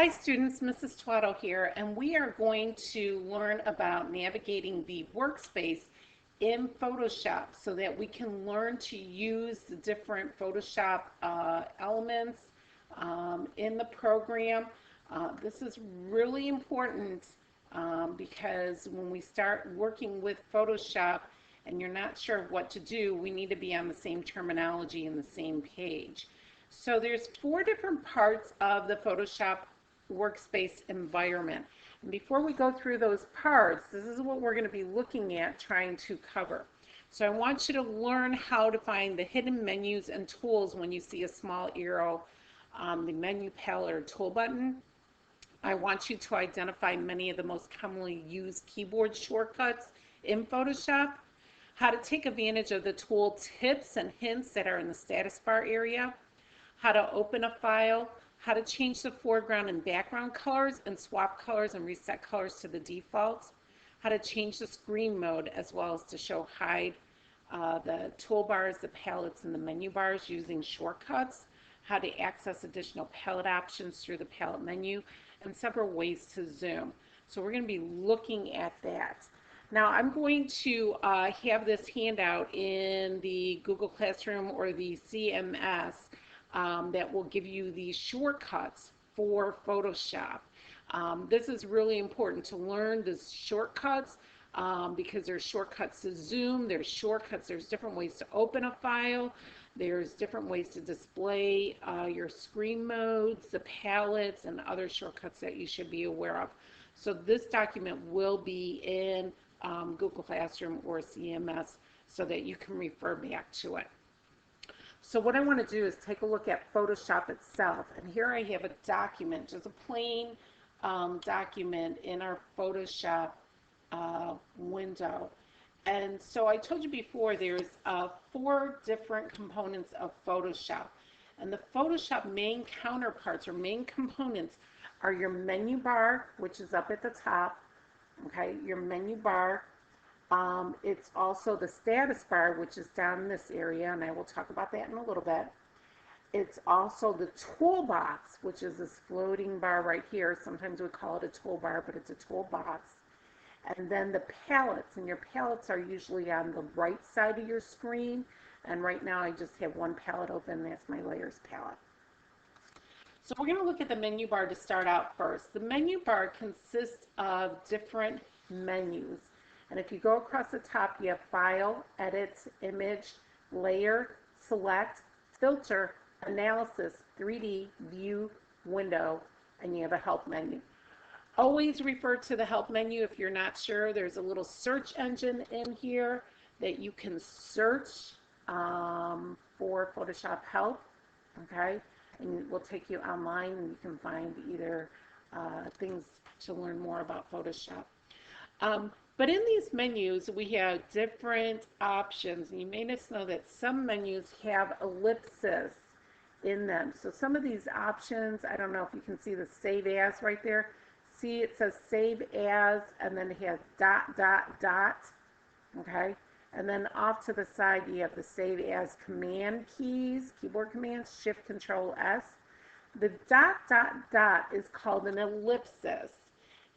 Hi students, Mrs. Twaddle here, and we are going to learn about navigating the workspace in Photoshop so that we can learn to use the different Photoshop elements in the program. This is really important because when we start working with Photoshop and you're not sure of what to do, we need to be on the same terminology and the same page. So there's 4 different parts of the Photoshop workspace environment. And before we go through those parts, this is what we're going to be looking at trying to cover. So I want you to learn how to find the hidden menus and tools when you see a small arrow on the menu palette or tool button. I want you to identify many of the most commonly used keyboard shortcuts in Photoshop, how to take advantage of the tool tips and hints that are in the status bar area, how to open a file, how to change the foreground and background colors and swap colors and reset colors to the default, how to change the screen mode as well as to show hide the toolbars, the palettes, and the menu bars using shortcuts, how to access additional palette options through the palette menu, and several ways to zoom. So we're going to be looking at that. Now I'm going to have this handout in the Google Classroom or the CMS that will give you these shortcuts for Photoshop. This is really important to learn the shortcuts because there's shortcuts to zoom, there's shortcuts, there's different ways to open a file, there's different ways to display your screen modes, the palettes, and other shortcuts that you should be aware of. So this document will be in Google Classroom or CMS so that you can refer back to it. So what I want to do is take a look at Photoshop itself. And here I have a document, just a plain document in our Photoshop window. And so I told you before there's 4 different components of Photoshop. And the Photoshop main counterparts or main components are your menu bar, which is up at the top, okay, your menu bar. It's also the status bar, which is down in this area, and I will talk about that in a little bit. It's also the toolbox, which is this floating bar right here. Sometimes we call it a toolbar, but it's a toolbox. And then the palettes, and your palettes are usually on the right side of your screen. And right now I just have one palette open, that's my layers palette. So we're going to look at the menu bar to start out first. The menu bar consists of different menus. And if you go across the top, you have File, Edit, Image, Layer, Select, Filter, Analysis, 3D, View, Window, and you have a Help menu. Always refer to the Help menu if you're not sure. There's a little search engine in here that you can search for Photoshop Help, okay? And it will take you online and you can find either things to learn more about Photoshop. But in these menus, we have different options. And you may just know that some menus have ellipses in them. So some of these options, I don't know if you can see the Save As right there. See, it says Save As, and then it has dot, dot, dot, okay? And then off to the side, you have the Save As command keys, keyboard commands, Shift, Control, S. The dot, dot, dot is called an ellipsis,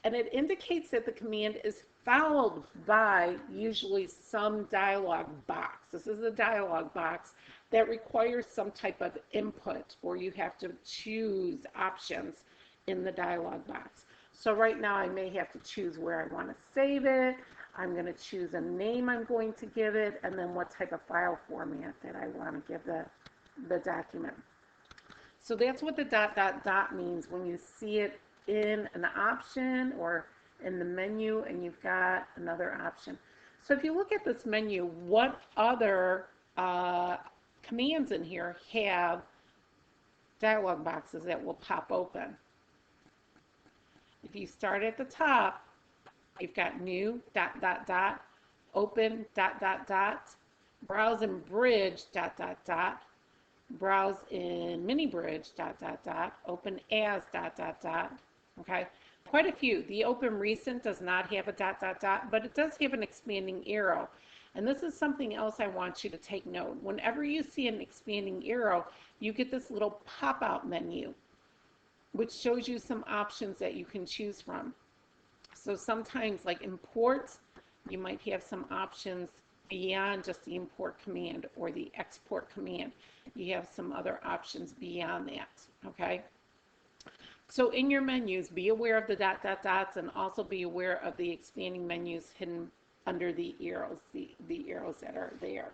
and it indicates that the command is followed by usually some dialog box. This is a dialog box that requires some type of input, or you have to choose options in the dialog box. So right now I may have to choose where I want to save it. I'm going to choose a name I'm going to give it, and then what type of file format that I want to give the document. So that's what the dot, dot, dot means when you see it in an option or in the menu and you've got another option. So if you look at this menu, what other commands in here have dialog boxes that will pop open? If you start at the top, you've got new, dot, dot, dot, open, dot, dot, dot, browse and bridge, dot, dot, dot, browse in mini bridge, dot, dot, dot, open as, dot, dot, dot, okay? Quite a few. The open recent does not have a dot, dot, dot, but it does have an expanding arrow. And this is something else I want you to take note. Whenever you see an expanding arrow, you get this little pop-out menu. which shows you some options that you can choose from. So sometimes, like import, you might have some options beyond just the import command or the export command. You have some other options beyond that, okay? So in your menus, be aware of the dots and also be aware of the expanding menus hidden under the arrows, the arrows that are there.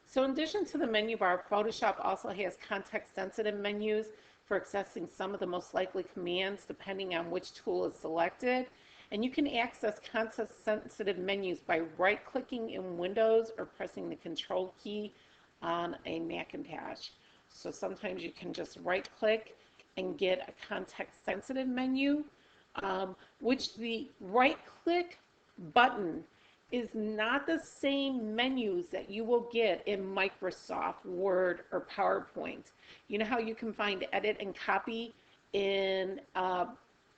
So in addition to the menu bar, Photoshop also has context-sensitive menus for accessing some of the most likely commands depending on which tool is selected. And you can access context-sensitive menus by right-clicking in Windows or pressing the Control key on a Macintosh. So sometimes you can just right-click and get a context-sensitive menu, which the right-click button is not the same menus that you will get in Microsoft Word or PowerPoint. You know how you can find edit and copy in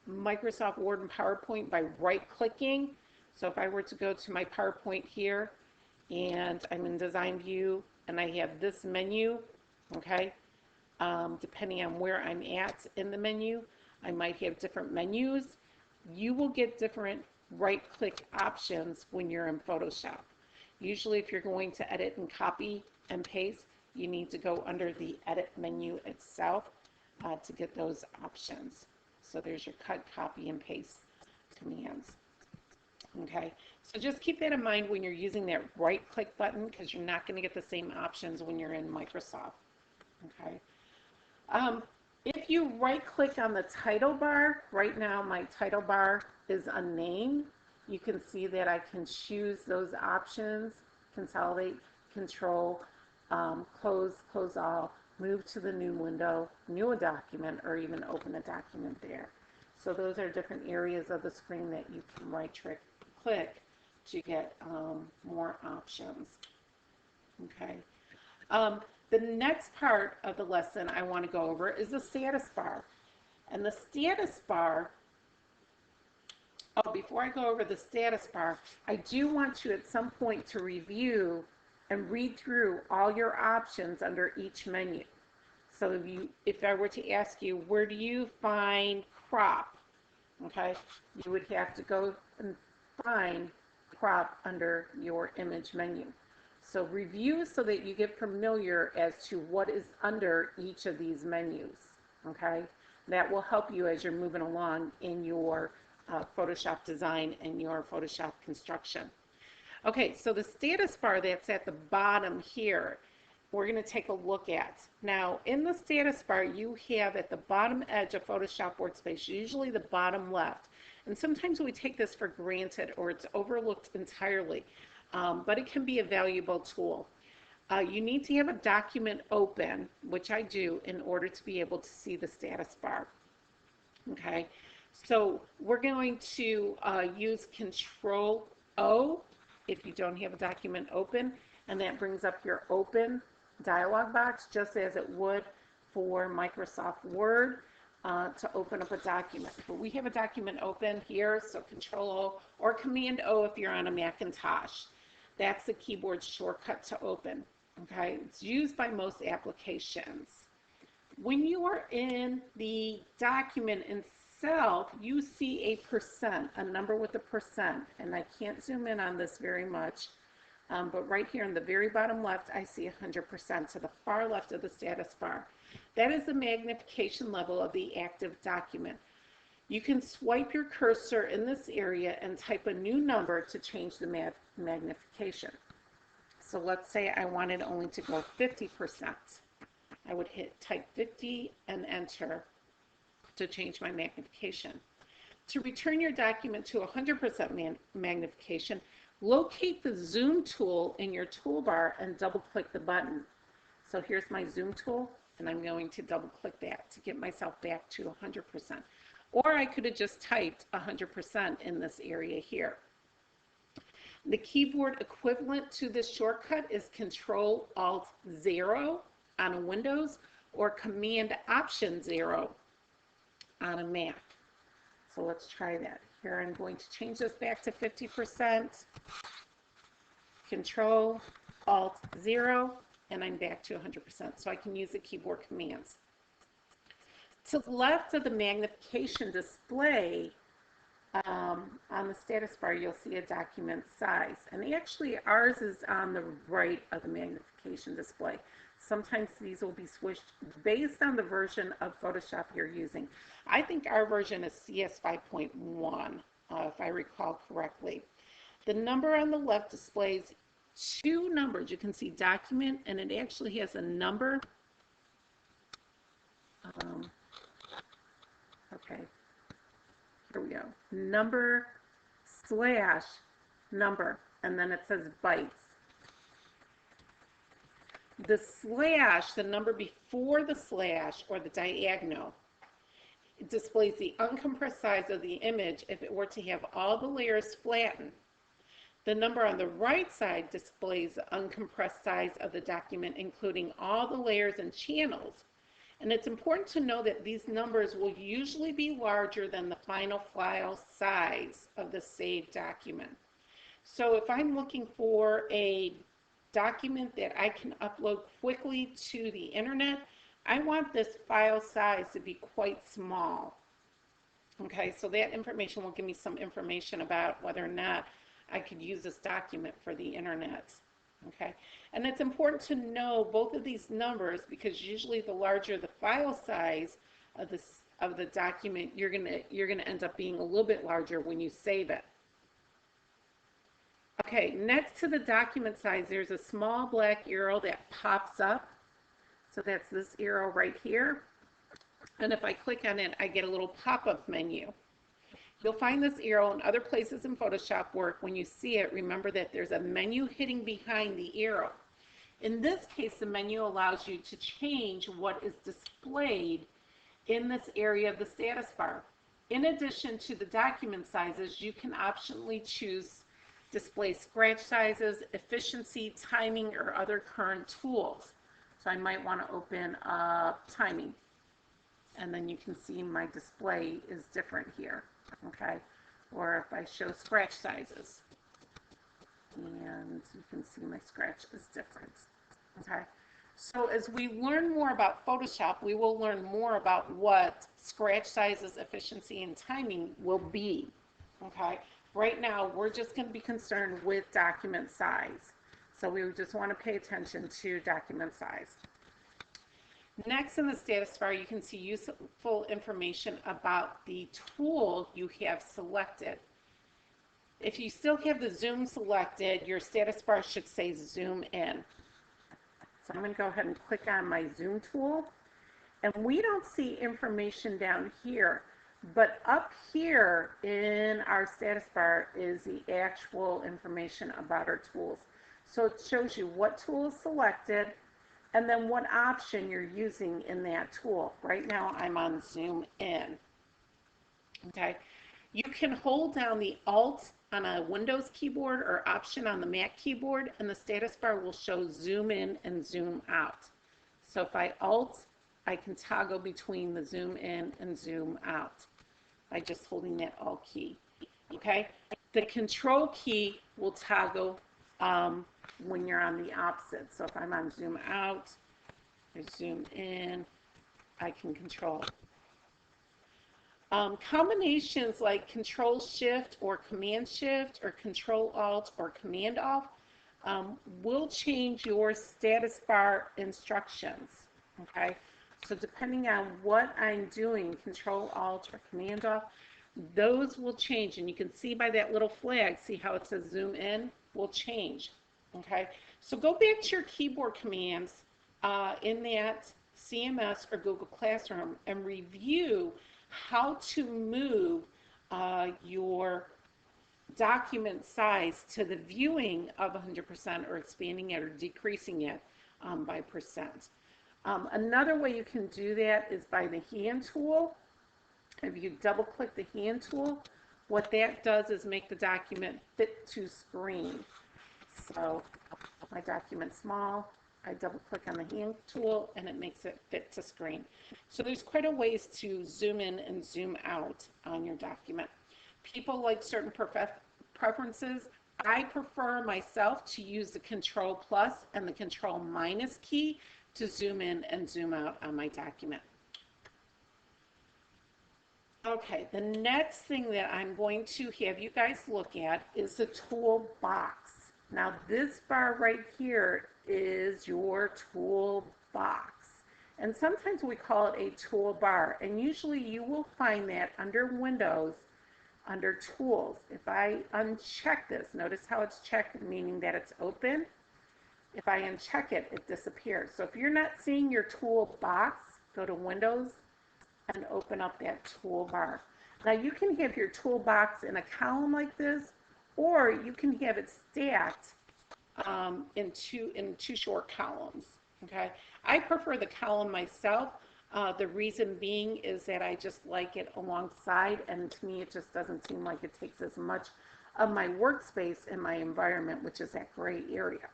Microsoft Word and PowerPoint by right-clicking? So if I were to go to my PowerPoint here, and I'm in Design View, and I have this menu, okay, depending on where I'm at in the menu, I might have different menus. You will get different right-click options when you're in Photoshop. Usually if you're going to edit and copy and paste, you need to go under the edit menu itself to get those options. So there's your cut, copy, and paste commands. Okay, so just keep that in mind when you're using that right-click button because you're not going to get the same options when you're in Microsoft. Okay. If you right-click on the title bar, right now my title bar is unnamed. You can see that I can choose those options, consolidate, control, close all, move to the new window, new a document, or even open a document there. So those are different areas of the screen that you can right-click to get more options. Okay. The next part of the lesson I want to go over is the status bar. And the status bar, before I go over the status bar, I do want to at some point to review and read through all your options under each menu. So if I were to ask you, where do you find crop? Okay, you would have to go and find crop under your image menu. So review so that you get familiar as to what is under each of these menus, okay? That will help you as you're moving along in your Photoshop design and your Photoshop construction. Okay, so the status bar that's at the bottom here, we're going to take a look at. Now, in the status bar, you have at the bottom edge of Photoshop Workspace, usually the bottom left, and sometimes we take this for granted or it's overlooked entirely. But it can be a valuable tool. You need to have a document open, which I do, in order to be able to see the status bar. Okay, so we're going to use Control O if you don't have a document open, and that brings up your open dialog box just as it would for Microsoft Word to open up a document. But we have a document open here, so Control O or Command O if you're on a Macintosh. That's the keyboard shortcut to open. Okay, it's used by most applications. When you are in the document itself, you see a percent, a number with a percent, and I can't zoom in on this very much, but right here in the very bottom left, I see 100% to the far left of the status bar. That is the magnification level of the active document. You can swipe your cursor in this area and type a new number to change the magnification. So let's say I wanted only to go 50%. I would type 50 and enter to change my magnification. To return your document to 100% magnification, locate the zoom tool in your toolbar and double click the button. So here's my zoom tool, and I'm going to double click that to get myself back to 100%. Or I could have just typed 100% in this area here. The keyboard equivalent to this shortcut is Control-Alt-0 on a Windows or Command-Option-0 on a Mac. So let's try that. Here I'm going to change this back to 50%. Control-Alt-0, and I'm back to 100%. So I can use the keyboard commands. To the left of the magnification display, on the status bar, you'll see a document size. And actually, ours is on the right of the magnification display. Sometimes these will be switched based on the version of Photoshop you're using. I think our version is CS 5.1, if I recall correctly. The number on the left displays two numbers. You can see document, and it actually has a number. Okay, here we go. Number slash number, and then it says bytes. The slash, the number before the slash or the diagonal, it displays the uncompressed size of the image if it were to have all the layers flattened. The number on the right side displays the uncompressed size of the document, including all the layers and channels. And it's important to know that these numbers will usually be larger than the final file size of the saved document. So if I'm looking for a document that I can upload quickly to the internet, I want this file size to be quite small. Okay, so that information will give me some information about whether or not I could use this document for the internet. Okay, and it's important to know both of these numbers because usually the larger the file size of the document, you're gonna end up being a little bit larger when you save it. Okay, next to the document size, there's a small black arrow that pops up. So that's this arrow right here. And if I click on it, I get a little pop-up menu. You'll find this arrow in other places in Photoshop work. When you see it, remember that there's a menu hidden behind the arrow. In this case, the menu allows you to change what is displayed in this area of the status bar. In addition to the document sizes, you can optionally choose display scratch sizes, efficiency, timing, or other current tools. So I might want to open up timing, and then you can see my display is different here. Okay, or if I show scratch sizes, and you can see my scratch is different. Okay, so as we learn more about Photoshop, we will learn more about what scratch sizes, efficiency, and timing will be. Okay, right now we're just going to be concerned with document size, so we just want to pay attention to document size. Next in the status bar, you can see useful information about the tool you have selected. If you still have the zoom selected, your status bar should say zoom in. So I'm going to go ahead and click on my zoom tool. And we don't see information down here, but up here in our status bar is the actual information about our tools. So it shows you what tool is selected, and then what option you're using in that tool. Right now I'm on zoom in. Okay, you can hold down the Alt on a Windows keyboard or Option on the Mac keyboard, and the status bar will show zoom in and zoom out. So if I Alt, I can toggle between the zoom in and zoom out by just holding that Alt key. Okay, the Control key will toggle when you're on the opposite. So if I'm on zoom out or zoom in, I can control. Combinations like Control Shift or Command Shift or Control Alt or Command Off will change your status bar instructions. Okay, so depending on what I'm doing, Control Alt or Command Off, those will change. And you can see by that little flag, see how it says zoom in will change. Okay, so go back to your keyboard commands in that CMS or Google Classroom and review how to move your document size to the viewing of 100% or expanding it or decreasing it by percent. Another way you can do that is by the hand tool. If you double click the hand tool, what that does is make the document fit to screen. So my document's small, I double click on the hand tool and it makes it fit to screen. So there's quite a ways to zoom in and zoom out on your document. People like certain preferences. I prefer myself to use the Control plus and the Control minus key to zoom in and zoom out on my document. Okay, the next thing that I'm going to have you guys look at is the toolbox. Now this bar right here is your toolbox. And sometimes we call it a toolbar. And usually you will find that under Windows, under Tools. If I uncheck this, notice how it's checked, meaning that it's open. If I uncheck it, it disappears. So if you're not seeing your toolbox, go to Windows and open up that toolbar. Now you can have your toolbox in a column like this, or you can have it stacked in two short columns. Okay, I prefer the column myself. The reason being is that I just like it alongside, and to me it just doesn't seem like it takes as much of my workspace in my environment, which is that gray area.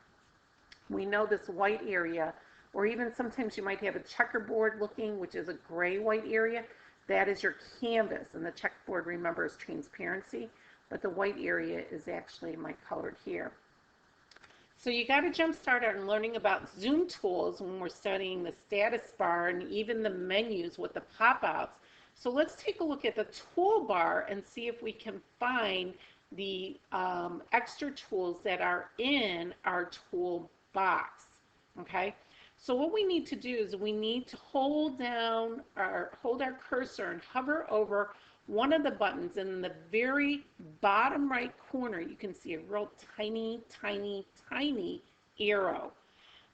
We know this white area, or even sometimes you might have a checkerboard looking, which is a gray white area. That is your canvas, and the checkerboard, remember, is transparency, but the white area is actually my colored here. So you got to jump start on learning about zoom tools when we're studying the status bar and even the menus with the pop-outs. So let's take a look at the toolbar and see if we can find the extra tools that are in our toolbox. Okay, so what we need to do is we need to hold our cursor and hover over one of the buttons, and in the very bottom right corner you can see a real tiny arrow.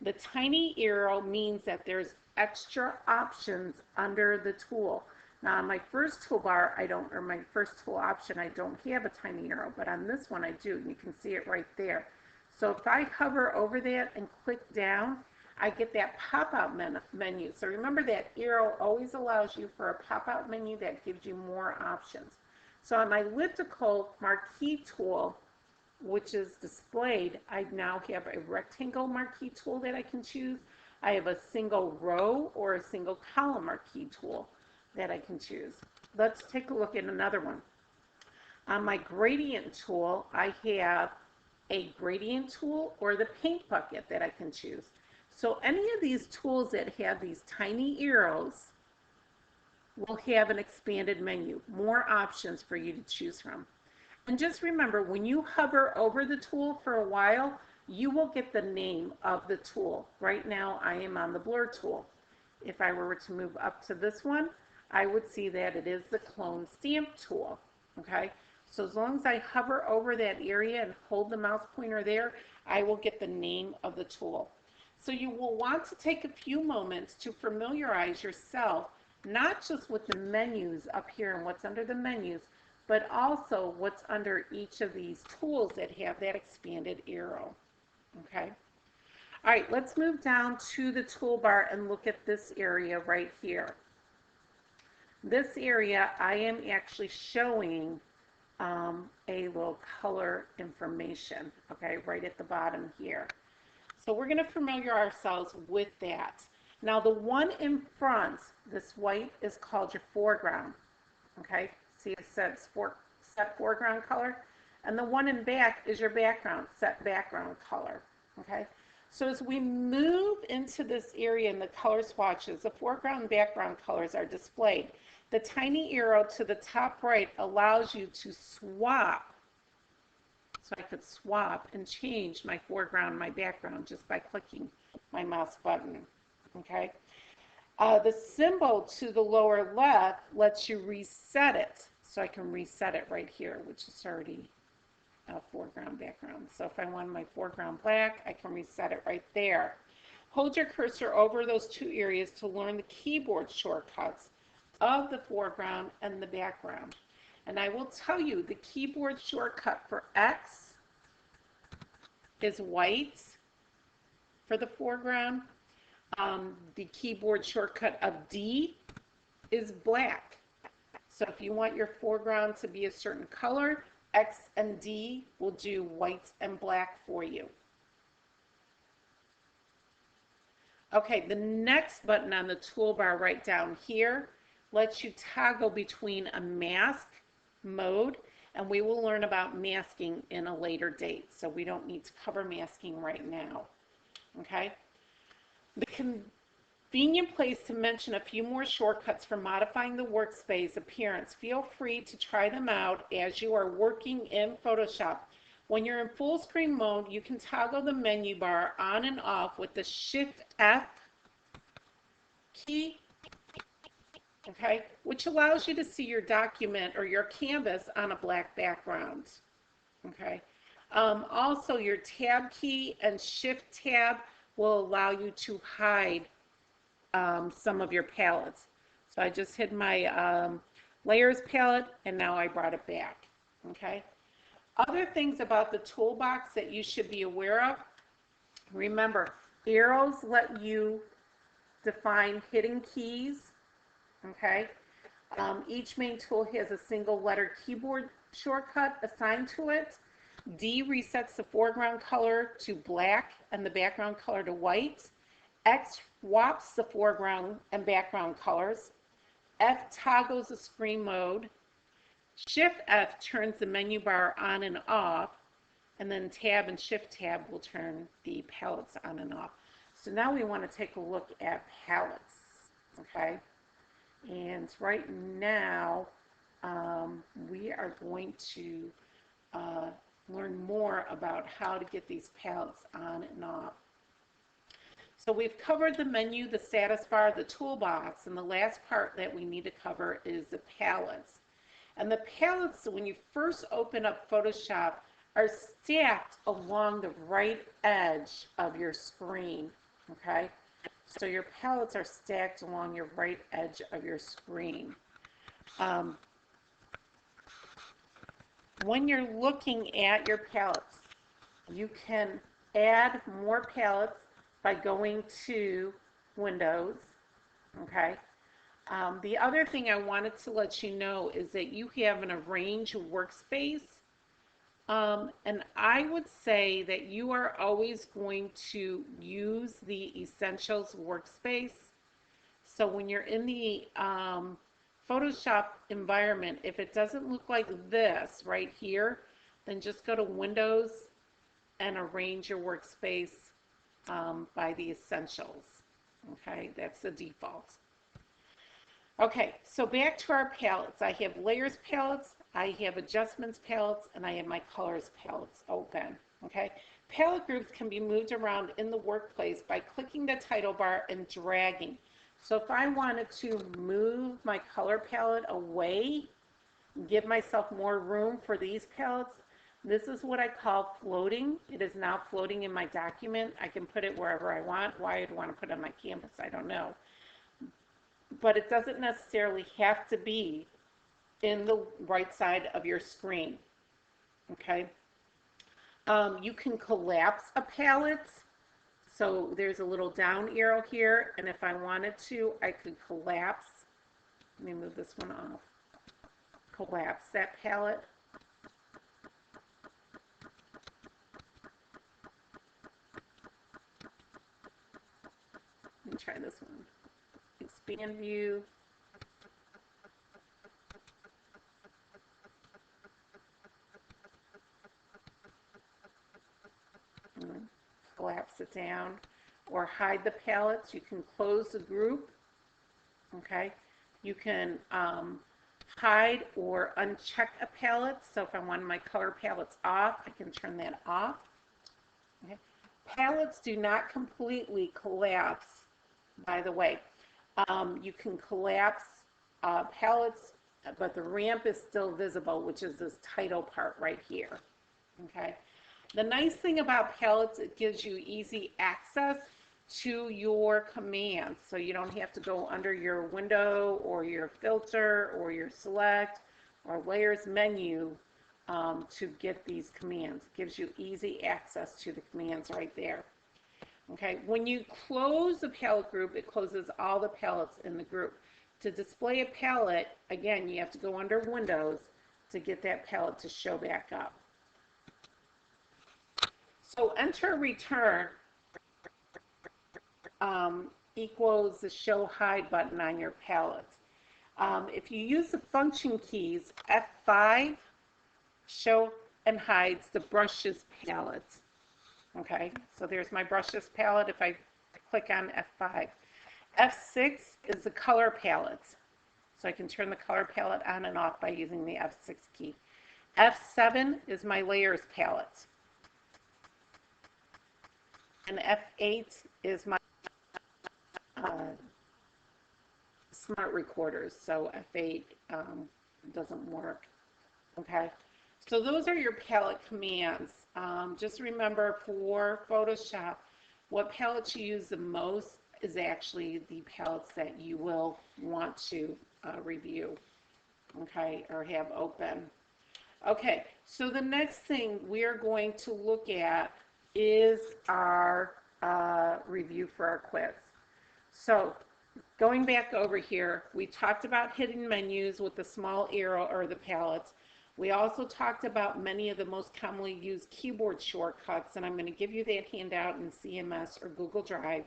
The tiny arrow means that there's extra options under the tool. Now on my first toolbar or my first tool option, I don't have a tiny arrow, but on this one I do, and you can see it right there. So if I hover over that and click down, I get that pop-out menu. So remember, that arrow always allows you for a pop-out menu that gives you more options. So on my elliptical marquee tool, which is displayed, I now have a rectangle marquee tool that I can choose. I have a single row or a single column marquee tool that I can choose. Let's take a look at another one. On my gradient tool, I have a gradient tool or the paint bucket that I can choose. So any of these tools that have these tiny arrows will have an expanded menu, more options for you to choose from. And just remember, when you hover over the tool for a while, you will get the name of the tool. Right now I am on the blur tool. If I were to move up to this one, I would see that it is the clone stamp tool. Okay, so as long as I hover over that area and hold the mouse pointer there, I will get the name of the tool. So you will want to take a few moments to familiarize yourself, not just with the menus up here and what's under the menus, but also what's under each of these tools that have that expanded arrow. Okay. All right, let's move down to the toolbar and look at this area right here. This area, I am actually showing a little color information, okay, right at the bottom here. So we're going to familiarize ourselves with that. Now the one in front, this white, is called your foreground. Okay, see it says set foreground color. And the one in back is your background, set background color. Okay, so as we move into this area in the color swatches, the foreground and background colors are displayed. The tiny arrow to the top right allows you to swap. So I could swap and change my foreground and my background just by clicking my mouse button. Okay. The symbol to the lower left lets you reset it. So I can reset it right here, which is already foreground, background. So if I want my foreground black, I can reset it right there. Hold your cursor over those two areas to learn the keyboard shortcuts of the foreground and the background. And I will tell you, the keyboard shortcut for X is white for the foreground. The keyboard shortcut of D is black. So if you want your foreground to be a certain color, X and D will do white and black for you. Okay, the next button on the toolbar right down here lets you toggle between a mask mode, and we will learn about masking in a later date, so we don't need to cover masking right now. Okay, Convenient place to mention a few more shortcuts for modifying the workspace appearance. Feel free to try them out as you are working in Photoshop. When you're in full screen mode, you can toggle the menu bar on and off with the Shift F key, okay, which allows you to see your document or your canvas on a black background. Okay. Also, your Tab key and Shift Tab will allow you to hide some of your palettes. So I just hid my layers palette and now I brought it back. Okay. Other things about the toolbox that you should be aware of. Remember, arrows let you define hidden keys. Okay. Each main tool has a single letter keyboard shortcut assigned to it. D resets the foreground color to black and the background color to white. X swaps the foreground and background colors. F toggles the screen mode. Shift F turns the menu bar on and off. And then Tab and Shift Tab will turn the palettes on and off. So now we want to take a look at palettes. Okay. And right now, we are going to learn more about how to get these palettes on and off. So we've covered the menu, the status bar, the toolbox, and the last part that we need to cover is the palettes. And the palettes, when you first open up Photoshop, are stacked along the right edge of your screen, okay? So your palettes are stacked along your right edge of your screen. When you're looking at your palettes, you can add more palettes by going to Windows, okay? The other thing I wanted to let you know is that you have an Arrange workspace, and I would say that you are always going to use the Essentials workspace. So when you're in the Photoshop environment, if it doesn't look like this right here, then just go to Windows and arrange your workspace by the Essentials. Okay, that's the default. Okay, so back to our palettes. I have Layers palettes, I have Adjustments palettes, and I have my Colors palettes open. Okay, palette groups can be moved around in the workplace by clicking the title bar and dragging. So if I wanted to move my color palette away, give myself more room for these palettes, this is what I call floating. It is now floating in my document. I can put it wherever I want. Why I'd want to put it on my canvas, I don't know. But it doesn't necessarily have to be in the right side of your screen. Okay. You can collapse a palette. So there's a little down arrow here, and if I wanted to, I could collapse. Let me move this one off. Collapse that palette. Let me try this one. Expand view. Collapse it down, or hide the palettes. You can close the group. Okay, you can hide or uncheck a palette. So if I want my color palettes off, I can turn that off. Okay. Palettes do not completely collapse, by the way. You can collapse palettes, but the ramp is still visible, which is this title part right here. Okay. The nice thing about palettes, it gives you easy access to your commands. So you don't have to go under your window or your filter or your select or layers menu to get these commands. It gives you easy access to the commands right there. Okay, when you close the palette group, it closes all the palettes in the group. To display a palette, again, you have to go under Windows to get that palette to show back up. So enter return equals the show hide button on your palette. If you use the function keys, F5 show and hides the brushes palette. Okay, so there's my brushes palette if I click on F5. F6 is the color palettes. So I can turn the color palette on and off by using the F6 key. F7 is my layers palette. And F8 is my smart recorders. So F8 doesn't work. Okay. So those are your palette commands. Just remember for Photoshop, what palettes you use the most is actually the palettes that you will want to review, okay, or have open. Okay, so the next thing we're going to look at is our review for our quiz. So going back over here, we talked about hidden menus with the small arrow or the palettes. We also talked about many of the most commonly used keyboard shortcuts, and I'm going to give you that handout in CMS or Google Drive.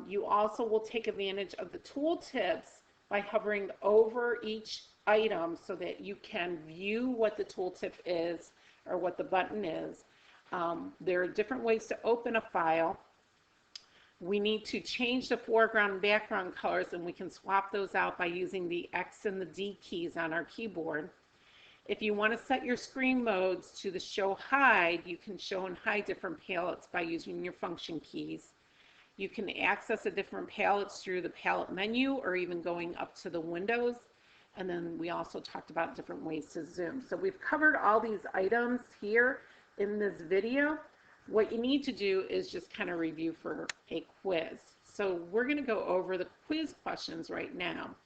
You also will take advantage of the tooltips by hovering over each item so that you can view what the tooltip is or what the button is. There are different ways to open a file. We need to change the foreground and background colors, and we can swap those out by using the X and the D keys on our keyboard. If you want to set your screen modes to the show hide, you can show and hide different palettes by using your function keys. You can access the different palettes through the palette menu or even going up to the windows. And then we also talked about different ways to zoom. So we've covered all these items here in this video. What you need to do is just kind of review for a quiz. So we're going to go over the quiz questions right now.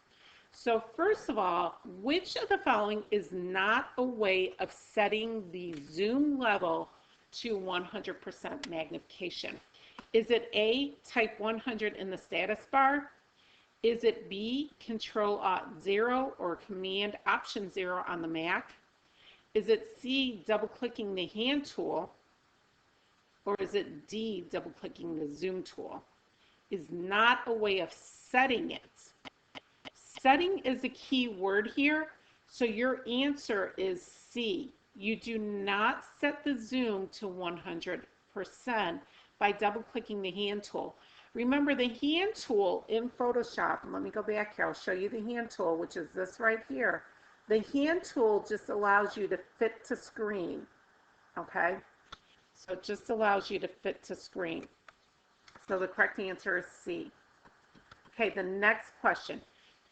So first of all, which of the following is not a way of setting the zoom level to 100% magnification? Is it A, type 100 in the status bar? Is it B, Control-Alt-0 or Command-Option-0 on the Mac? Is it C, double-clicking the hand tool? Or is it D, double-clicking the zoom tool? Is not a way of setting it. Setting is the key word here, so your answer is C. You do not set the zoom to 100% by double-clicking the hand tool. Remember, the hand tool in Photoshop, let me go back here, I'll show you the hand tool, which is this right here. The hand tool just allows you to fit to screen, okay? So it just allows you to fit to screen. So the correct answer is C. Okay, the next question.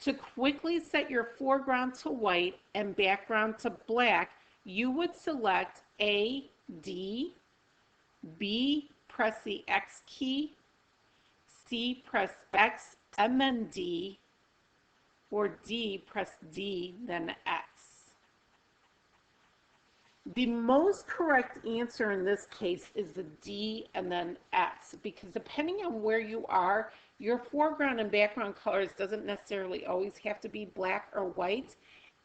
To quickly set your foreground to white and background to black, you would select A, D, B, press the X key, C, press X and then D, or D, press D, then X. The most correct answer in this case is the D and then X, because depending on where you are, your foreground and background colors doesn't necessarily always have to be black or white.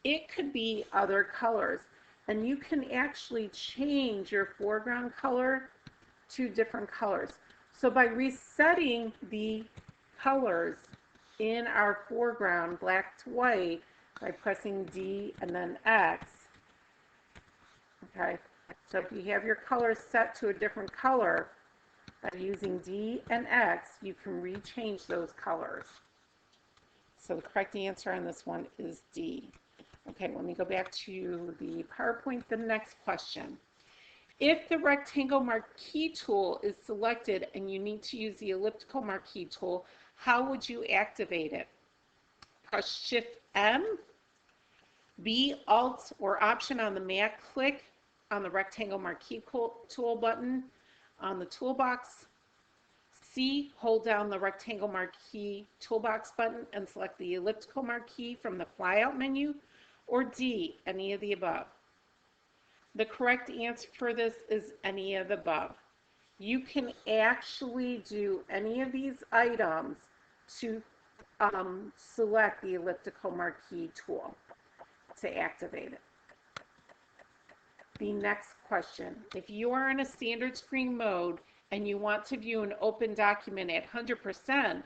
It could be other colors, and you can actually change your foreground color to different colors. So by resetting the colors in our foreground, black to white, by pressing D and then X, okay, so if you have your colors set to a different color, by using D and X, you can rechange those colors. So the correct answer on this one is D. Okay, let me go back to the PowerPoint, the next question. If the rectangle marquee tool is selected and you need to use the elliptical marquee tool, how would you activate it? Press Shift M, B, Alt or Option on the Mac, click on the rectangle marquee tool button on the toolbox. C, hold down the rectangle marquee toolbox button and select the elliptical marquee from the flyout menu, or D, any of the above. The correct answer for this is any of the above. You can actually do any of these items to select the elliptical marquee tool to activate it. The next question, if you are in a standard screen mode and you want to view an open document at 100%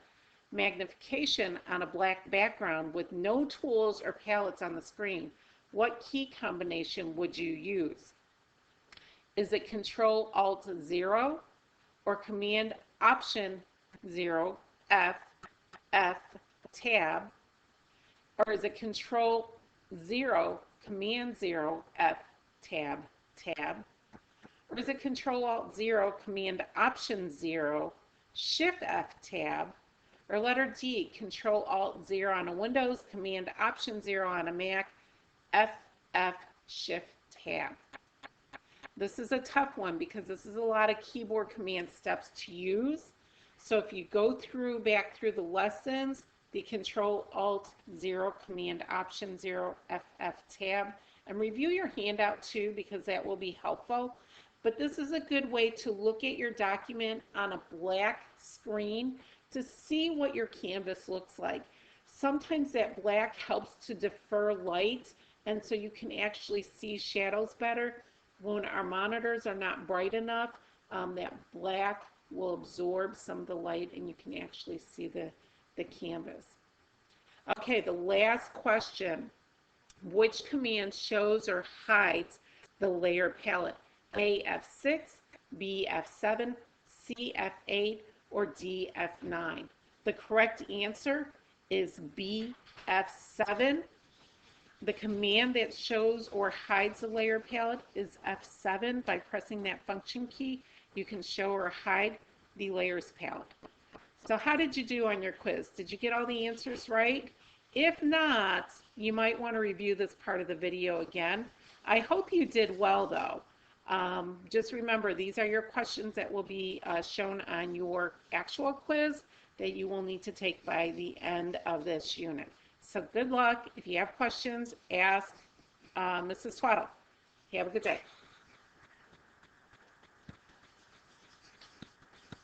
magnification on a black background with no tools or palettes on the screen, what key combination would you use? Is it Control-Alt-0 or Command-Option-0 F F tab, or is it Control 0, Command 0, F tab, tab? Or is it Control Alt 0, Command Option 0, Shift F tab? Or letter D, Control Alt 0 on a Windows, Command Option 0 on a Mac, F Shift tab? This is a tough one because this is a lot of keyboard command steps to use. So if you go back through the lessons, the Control Alt 0, Command Option 0, FF tab, and review your handout too because that will be helpful. But this is a good way to look at your document on a black screen to see what your canvas looks like. Sometimes that black helps to defer light, and so you can actually see shadows better. When our monitors are not bright enough, that black will absorb some of the light and you can actually see the canvas. Okay, the last question. Which command shows or hides the layer palette? A, F6, B, F7, C, F8, or D, F9? The correct answer is B, F7. The command that shows or hides the layer palette is F7. By pressing that function key, you can show or hide the layers palette. So how did you do on your quiz? Did you get all the answers right? If not, you might want to review this part of the video again. I hope you did well though. Just remember, these are your questions that will be shown on your actual quiz that you will need to take by the end of this unit. So good luck. If you have questions, ask Mrs. Twaddle. Have a good day.